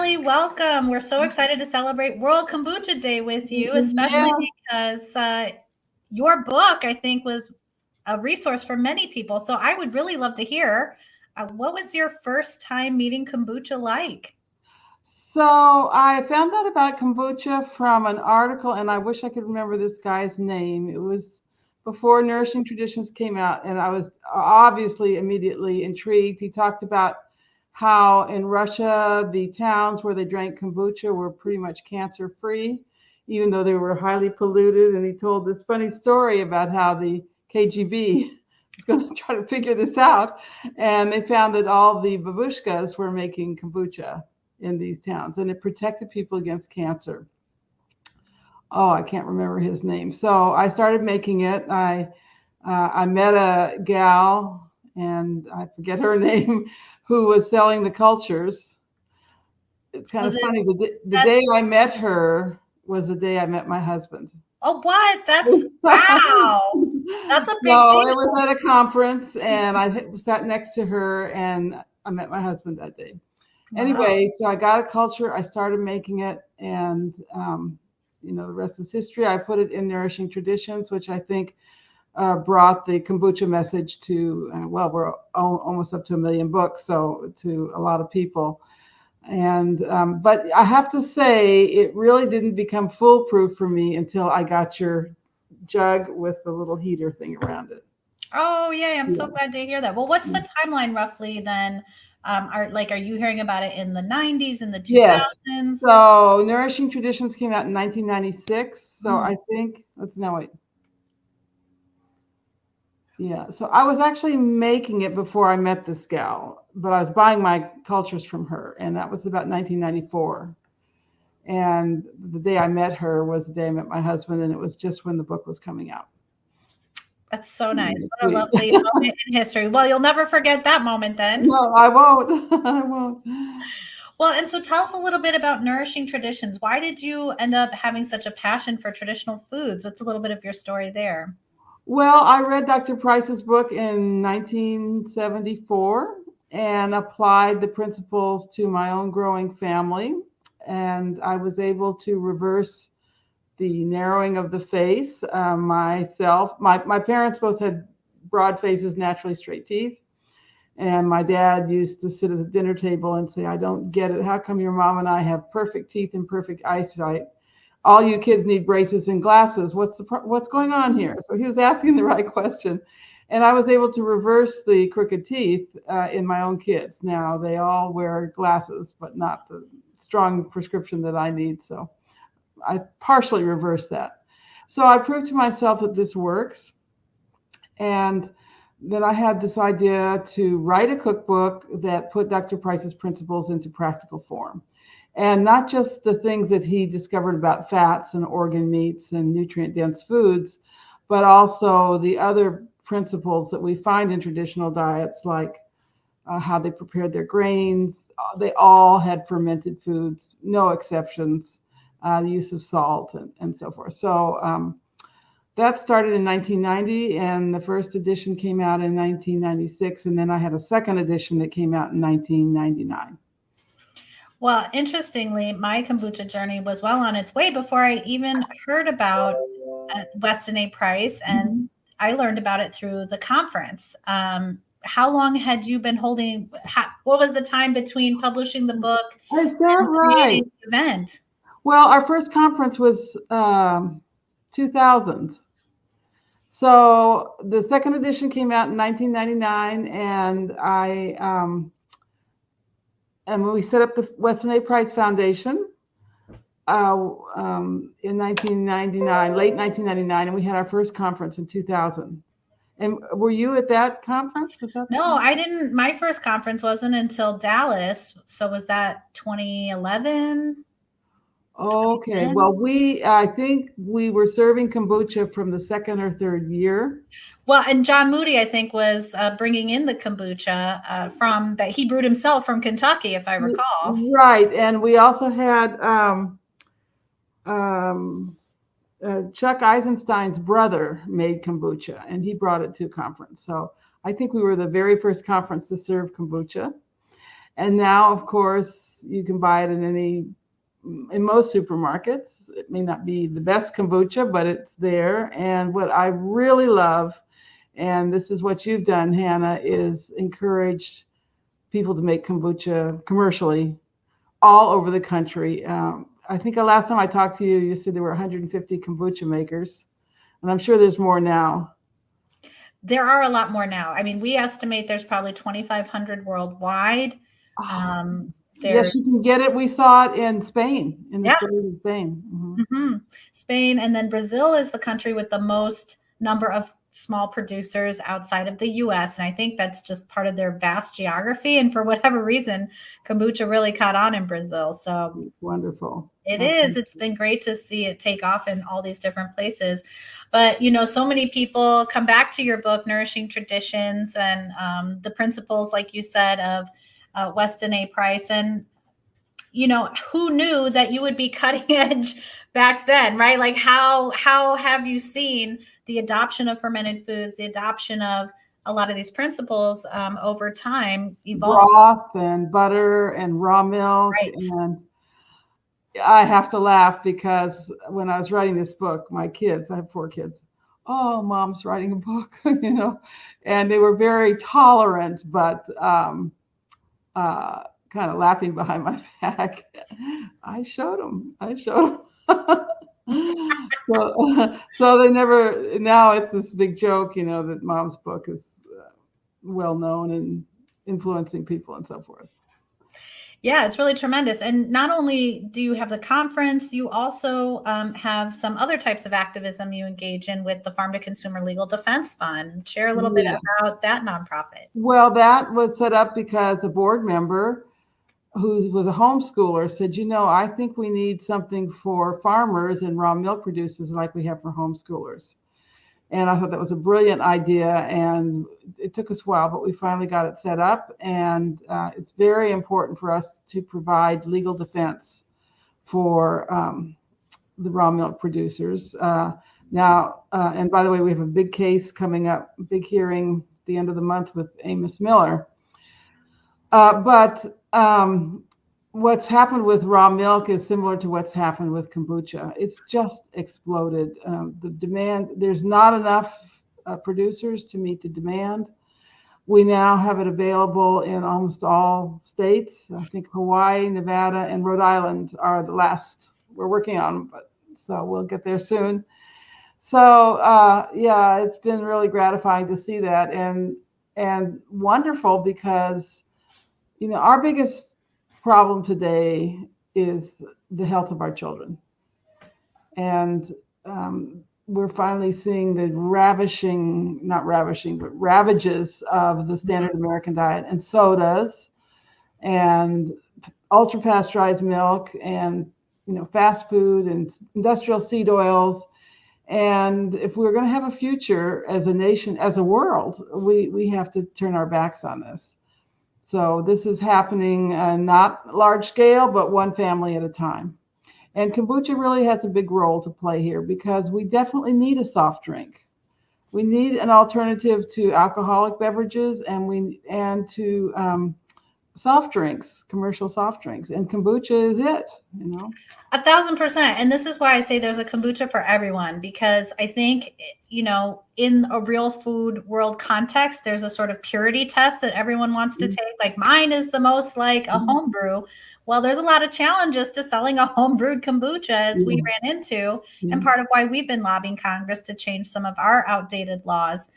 Sally, welcome. We're so excited to celebrate World Kombucha Day with you, especially because your book, I think, was a resource for many people. So I would really love to hear, what was your first time meeting kombucha like? So I found out about kombucha from an article, and I wish I could remember this guy's name. It was before Nourishing Traditions came out, and I was obviously immediately intrigued. He talked about how in Russia, the towns where they drank kombucha were pretty much cancer-free, even though they were highly polluted. And he told this funny story about how the KGB was going to try to figure this out, and they found that all the babushkas were making kombucha in these towns, and it protected people against cancer. Oh, I can't remember his name. So I started making it. I met a gal, and I forget her name, who was selling the cultures. It's kind of funny. The day I met her was the day I met my husband. Oh, what? That's wow. That's a big deal. It was at a conference, and I sat next to her, and I met my husband that day. Wow. Anyway, so I got a culture, I started making it, and the rest is history. I put it in Nourishing Traditions, which I think brought the kombucha message to, we're almost up to 1 million books, so to a lot of people. And but I have to say, it really didn't become foolproof for me until I got your jug with the little heater thing around it. Oh, yeah, I'm so glad to hear that. Well, what's the timeline roughly then? Are you hearing about it in the 90s, in the 2000s? Yes. So Nourishing Traditions came out in 1996. So I think, Yeah, so I was actually making it before I met this gal, but I was buying my cultures from her, and that was about 1994. And the day I met her was the day I met my husband, and it was just when the book was coming out. That's so nice. What a lovely moment in history. Well, you'll never forget that moment then. No, I won't. I won't. Well, and so tell us a little bit about Nourishing Traditions. Why did you end up having such a passion for traditional foods? What's a little bit of your story there? Well, I read Dr. Price's book in 1974 and applied the principles to my own growing family. And I was able to reverse the narrowing of the face myself. My parents both had broad faces, naturally straight teeth. And my dad used to sit at the dinner table and say, I don't get it. How come your mom and I have perfect teeth and perfect eyesight? All you kids need braces and glasses. What's going on here? So he was asking the right question. And I was able to reverse the crooked teeth in my own kids. Now they all wear glasses, but not the strong prescription that I need. So I partially reversed that. So I proved to myself that this works. And then I had this idea to write a cookbook that put Dr. Price's principles into practical form. And not just the things that he discovered about fats and organ meats and nutrient-dense foods, but also the other principles that we find in traditional diets, like how they prepared their grains. They all had fermented foods, no exceptions, the use of salt and so forth. So that started in 1990, and the first edition came out in 1996, and then I had a second edition that came out in 1999. Well, interestingly, my kombucha journey was well on its way before I even heard about Weston A. Price, and I learned about it through the conference. How long had you been holding? What was the time between publishing the book and creating the event? Well, our first conference was 2000. So the second edition came out in 1999, and and when we set up the Weston A. Price Foundation in 1999, late 1999, and we had our first conference in 2000. And were you at that conference? No, I didn't. My first conference wasn't until Dallas. So was that 2011? Okay. Well, I think we were serving kombucha from the second or third year. Well, and John Moody, I think, was bringing in the kombucha from that he brewed himself from Kentucky, if I recall. Right. And we also had Chuck Eisenstein's brother made kombucha, and he brought it to a conference. So I think we were the very first conference to serve kombucha. And now, of course, you can buy it in most supermarkets. It may not be the best kombucha, but it's there. And what I really love, and this is what you've done, Hannah, is encourage people to make kombucha commercially all over the country. I think the last time I talked to you, you said there were 150 kombucha makers, and I'm sure there's more now. There are a lot more now. I mean, we estimate there's probably 2,500 worldwide. Yes, you can get it. We saw it in Spain, in the stores in Spain. Spain, and then Brazil is the country with the most number of small producers outside of the US. And I think that's just part of their vast geography. And for whatever reason, kombucha really caught on in Brazil. So it's wonderful. It is. It's been great to see it take off in all these different places. But, so many people come back to your book, Nourishing Traditions, and the principles, like you said, of Weston A. Price. And, who knew that you would be cutting edge back then, right? Like how have you seen the adoption of fermented foods, the adoption of a lot of these principles over time evolve? Broth and butter and raw milk. Right. And I have to laugh because when I was writing this book, my kids, I have 4 kids. Oh, Mom's writing a book, and they were very tolerant, but kind of laughing behind my back. I showed them. So they never, now it's this big joke, that Mom's book is well known and influencing people and so forth. Yeah, it's really tremendous. And not only do you have the conference, you also have some other types of activism you engage in with the Farm to Consumer Legal Defense Fund. Share a little bit about that nonprofit. Well, that was set up because a board member who was a homeschooler said, I think we need something for farmers and raw milk producers like we have for homeschoolers. And I thought that was a brilliant idea, and it took us a while, but we finally got it set up. And it's very important for us to provide legal defense for the raw milk producers. Now, and by the way, we have a big case coming up, big hearing at the end of the month with Amos Miller. But what's happened with raw milk is similar to what's happened with kombucha. It's just exploded. The demand, there's not enough producers to meet the demand. We now have it available in almost all states. I think Hawaii, Nevada, and Rhode Island are the last we're working on, but so we'll get there soon. So it's been really gratifying to see that, and wonderful because our biggest problem today is the health of our children. And we're finally seeing the ravages of the standard American diet and sodas and ultra pasteurized milk and, fast food and industrial seed oils. And if we're going to have a future as a nation, as a world, we have to turn our backs on this. So this is happening not large scale, but one family at a time. And kombucha really has a big role to play here because we definitely need a soft drink. We need an alternative to alcoholic beverages and to soft drinks, commercial soft drinks. And kombucha is it, 1,000%. And this is why I say there's a kombucha for everyone, because I think, in a real food world context, there's a sort of purity test that everyone wants to take. Like mine is the most like a home brew. Well, there's a lot of challenges to selling a home brewed kombucha, as we ran into, and part of why we've been lobbying Congress to change some of our outdated laws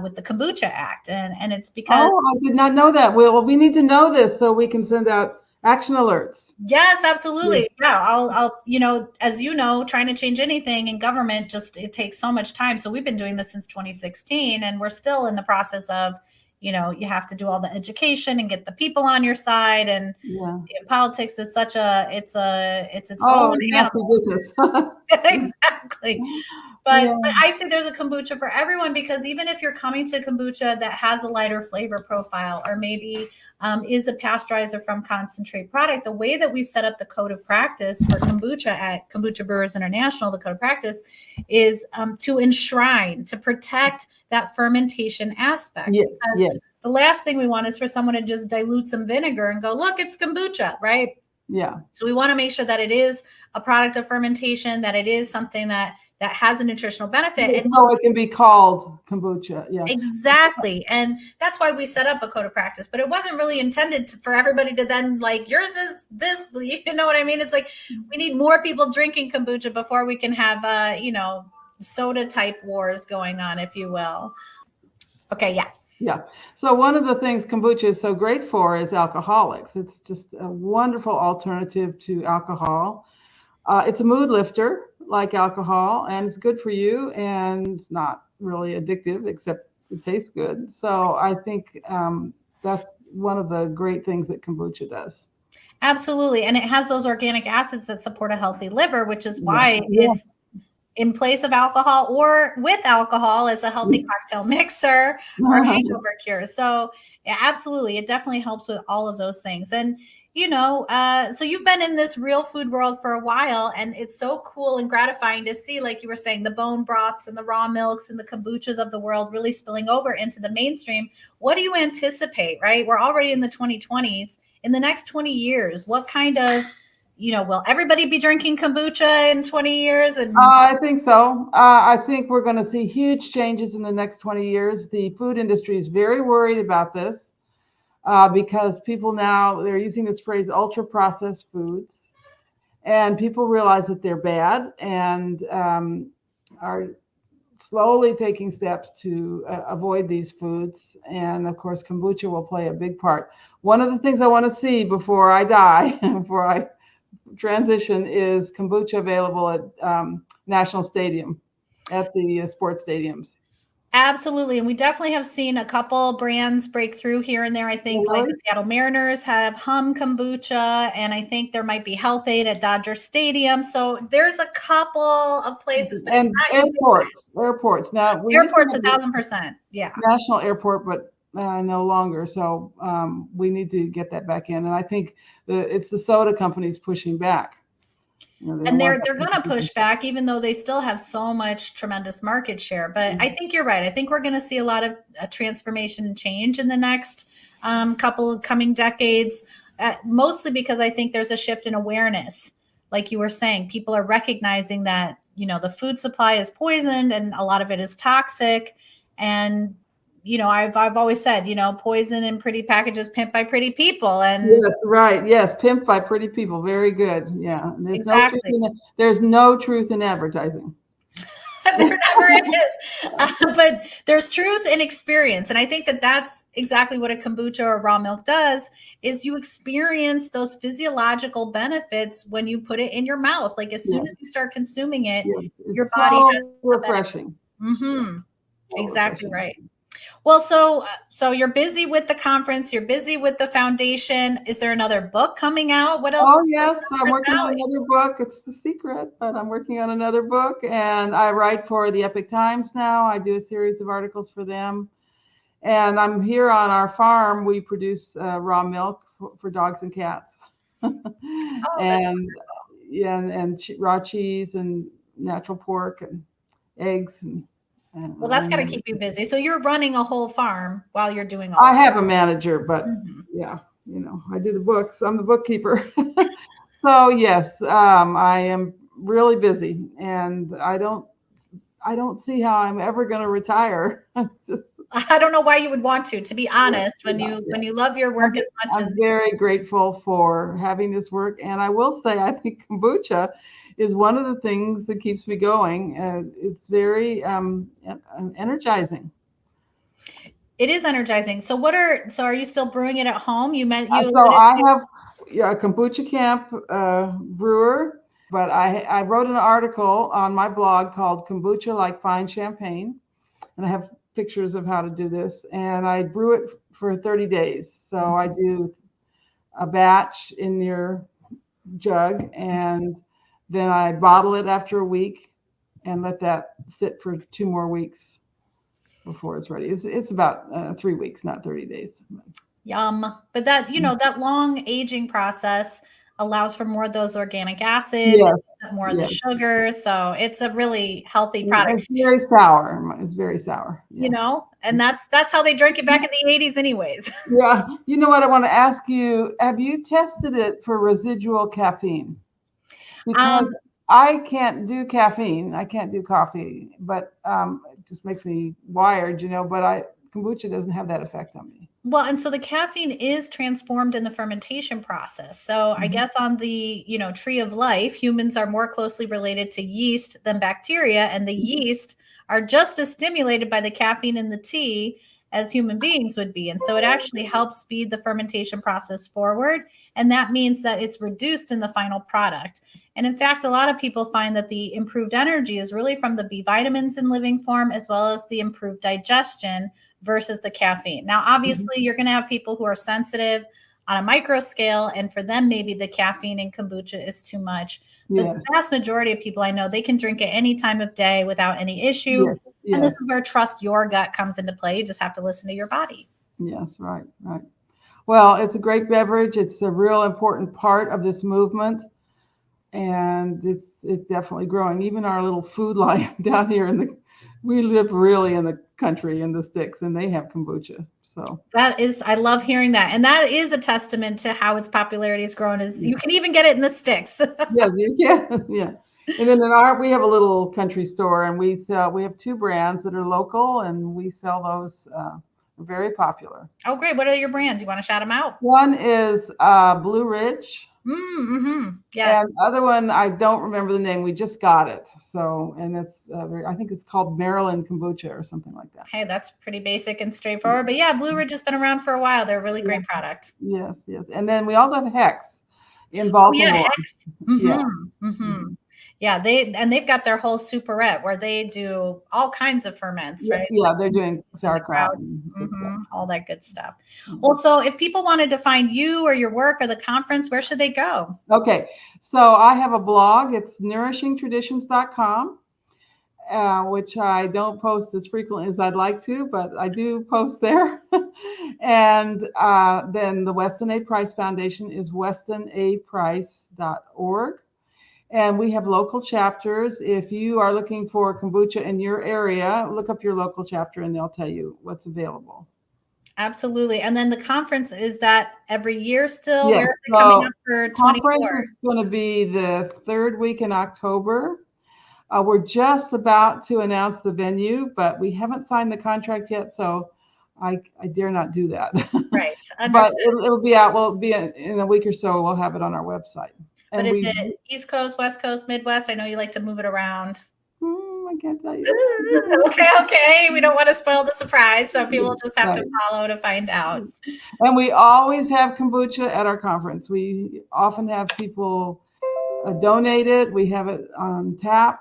with the Kombucha Act. And it's because— Oh, I did not know that. Well, we need to know this so we can send out action alerts. Yes, absolutely. Yeah. I'll, as trying to change anything in government, it takes so much time. So we've been doing this since 2016, and we're still in the process of, you have to do all the education and get the people on your side. And politics is such it's its own animal. Business. Exactly. But I say there's a kombucha for everyone, because even if you're coming to kombucha that has a lighter flavor profile, or maybe is a pasteurizer from concentrate product, the way that we've set up the code of practice for kombucha at Kombucha Brewers International, the code of practice is to enshrine, to protect that fermentation aspect. Because the last thing we want is for someone to just dilute some vinegar and go, look, it's kombucha, right? Yeah. So we want to make sure that it is a product of fermentation, that it is something that has a nutritional benefit. And so it can be called kombucha. Yeah. Exactly. And that's why we set up a code of practice, but it wasn't really intended for everybody to then like, yours is this, you know what I mean? It's like, we need more people drinking kombucha before we can have, soda type wars going on, if you will. Okay. Yeah. Yeah. So one of the things kombucha is so great for is alcoholics. It's just a wonderful alternative to alcohol. It's a mood lifter like alcohol, and it's good for you, and it's not really addictive, except it tastes good. So I think that's one of the great things that kombucha does. Absolutely. And it has those organic acids that support a healthy liver, which is why it's in place of alcohol or with alcohol as a healthy cocktail mixer or hangover cure. So yeah, absolutely. It definitely helps with all of those things. And, so you've been in this real food world for a while, and it's so cool and gratifying to see, like you were saying, the bone broths and the raw milks and the kombuchas of the world really spilling over into the mainstream. What do you anticipate, right? We're already in the 2020s. In the next 20 years, what kind of, will everybody be drinking kombucha in 20 years? And I think so. I think we're going to see huge changes in the next 20 years. The food industry is very worried about this because people now, they're using this phrase ultra processed foods, and people realize that they're bad and are slowly taking steps to avoid these foods. And of course, kombucha will play a big part. One of the things I want to see before I die, before I transition, is kombucha available at National Stadium, at the sports stadiums. Absolutely. And we definitely have seen a couple brands break through here and there. I think like the Seattle Mariners have Hum Kombucha, and I think there might be Healthful at Dodger Stadium. So there's a couple of places. But and airports. Now, airports 1,000%. Yeah. National airport, but no longer. So we need to get that back in. And I think it's the soda companies pushing back. And they're going to push back, even though they still have so much tremendous market share. But I think you're right. I think we're going to see a lot of transformation and change in the next couple of coming decades, mostly because I think there's a shift in awareness. Like you were saying, people are recognizing that, the food supply is poisoned and a lot of it is toxic. And I've always said, poison in pretty packages, pimped by pretty people. And yes, right. Yes, pimped by pretty people. Very good. Yeah. There's exactly. There's no truth in advertising. There never is. But there's truth in experience. And I think that that's exactly what a kombucha or raw milk does, is you experience those physiological benefits when you put it in your mouth. Like as soon as you start consuming it, your body has refreshing. Exactly right. Well, so you're busy with the conference, you're busy with the foundation. Is there another book coming out? What else? Oh, yes. I'm working on another book. It's the secret, but I'm working on another book, and I write for the Epic Times now. I do a series of articles for them. And I'm here on our farm. We produce raw milk for dogs and cats. And raw cheese and natural pork and eggs and well, that's got to keep you busy. So you're running a whole farm while you're doing all I have a manager, but yeah, I do the books. I'm the bookkeeper. So yes, I am really busy, and I don't see how I'm ever going to retire. I don't know why you would want to be honest, when you love your work as much as I'm very grateful for having this work. And I will say, I think kombucha is one of the things that keeps me going. It's very energizing. It is energizing. So are you still brewing it at home? You meant you. So I have a kombucha camp brewer, but I wrote an article on my blog called Kombucha Like Fine Champagne. And I have pictures of how to do this. And I brew it for 30 days. So I do a batch in your jug, and then I bottle it after a week and let that sit for 2 more weeks before it's ready. It's about 3 weeks, not 30 days. Yum. But that, that long aging process, allows for more of those organic acids, Yes. more of the sugar. So it's a really healthy product. It's very sour. It's very sour. Yeah. You know, and that's how they drank it back in the 80s anyways. Yeah. You know what? I want to ask you, have you tested it for residual caffeine? Because I can't do caffeine. I can't do coffee, but it just makes me wired, but kombucha doesn't have that effect on me. Well, and so the caffeine is transformed in the fermentation process. So I guess on the, tree of life, humans are more closely related to yeast than bacteria, and the yeast are just as stimulated by the caffeine in the tea as human beings would be. And so it actually helps speed the fermentation process forward. And that means that it's reduced in the final product. And in fact, a lot of people find that the improved energy is really from the B vitamins in living form, as well as the improved digestion versus the caffeine. Now, obviously, you're going to have people who are sensitive on a micro scale, and for them, maybe the caffeine in kombucha is too much. But the vast majority of people I know, they can drink it any time of day without any issue. And this is where trust your gut comes into play. You just have to listen to your body. Yes, right. Well, it's a great beverage. It's a real important part of this movement, and it's definitely growing. Even our little food line down here we live really in the country, in the sticks, and they have kombucha. So I love hearing that. And that is a testament to how its popularity has grown, is you can even get it in the sticks. Yes, you can. Yeah. And then we have a little country store, and we have 2 brands that are local, and we sell those. Very popular. Oh, great. What are your brands? You want to shout them out? One is Blue Ridge. Yes. And the other one, I don't remember the name. We just got it. So, and it's I think it's called Maryland Kombucha or something like that. Hey, that's pretty basic and straightforward. But yeah, Blue Ridge has been around for a while. They're a really great product. Yes. And then we also have Hex in Baltimore. Oh, yeah, Hex. Yeah, they've got their whole superette where they do all kinds of ferments, right? Yeah, they're doing sauerkraut, all that good stuff. Well, so if people wanted to find you or your work or the conference, where should they go? Okay, so I have a blog. It's nourishingtraditions.com, which I don't post as frequently as I'd like to, but I do post there. And then the Weston A. Price Foundation is westonaprice.org. And we have local chapters. If you are looking for kombucha in your area, look up your local chapter and they'll tell you what's available. Absolutely. And then the conference, is that every year still? Yes. Where is it coming up for 24? Conference is going to be the 3rd week in October. We're just about to announce the venue, but we haven't signed the contract yet, so I dare not do that. Right. But it'll be out. Well, it'll be in a week or so. We'll have it on our website. But is it East Coast, West Coast, Midwest? I know you like to move it around. I can't tell you. Okay. We don't want to spoil the surprise, so people just have to follow to find out. And we always have kombucha at our conference. We often have people donate it. We have it on tap.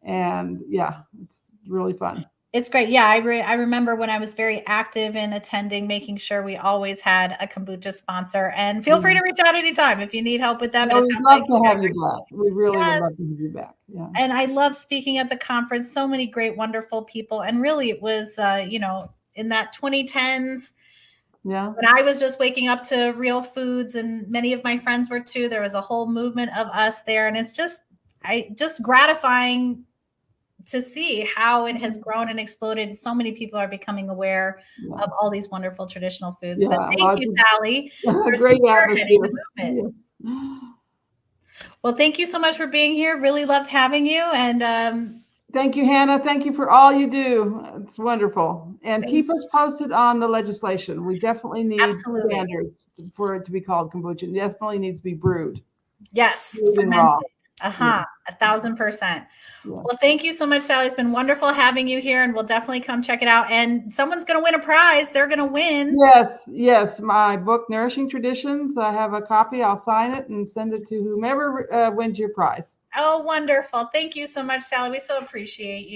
And yeah, it's really fun. It's great. Yeah, I remember when I was very active in attending, making sure we always had a kombucha sponsor. And feel free to reach out anytime if you need help with that. We'd love to have you back. We really would love to have you back. Yeah. And I love speaking at the conference. So many great, wonderful people. And really, it was, in that 2010s, when I was just waking up to real foods, and many of my friends were too. There was a whole movement of us there, and it's just gratifying to see how it has grown and exploded. So many people are becoming aware of all these wonderful traditional foods. But thank you, Sally. Great atmosphere. Well, thank you so much for being here. Really loved having you. And thank you, Hannah. Thank you for all you do. It's wonderful. And keep us posted on the legislation. We definitely need standards for it to be called kombucha. It definitely needs to be brewed. Yes. Fermented. 1,000%. Well, thank you so much, Sally. It's been wonderful having you here, and we'll definitely come check it out. And someone's going to win a prize. They're going to win. Yes. My book, Nourishing Traditions. I have a copy. I'll sign it and send it to whomever wins your prize. Oh, wonderful. Thank you so much, Sally. We so appreciate you.